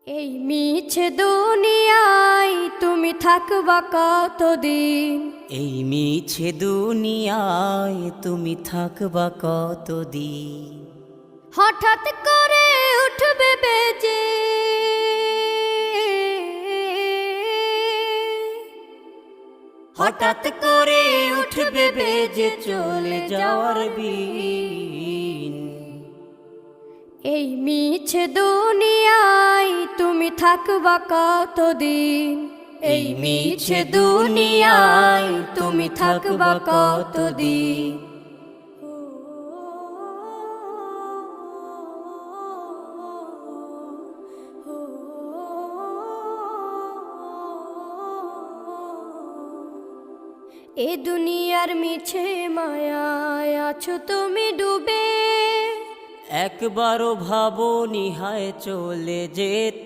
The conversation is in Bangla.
এই মিছে দুনিয়ায় তুমি থাকবা কতদিন? এই মিছে দুনিয়ায় তুমি থাকবা কতদিন? হঠাৎ করে উঠবে বেজে হঠাৎ করে উঠবে বেজে চলে যাওয়ার বিন। এই মিছে দুনিয়ায় তুমি থাকবা কতদিন? এই মিছে দুনিয়ায় তুমি থাকবা কতদিন? এ দুনিয়ার মিছে মায়ায় আছো তুমি ডুবে, একবারও ভাবো নিহায় চলে যেতে।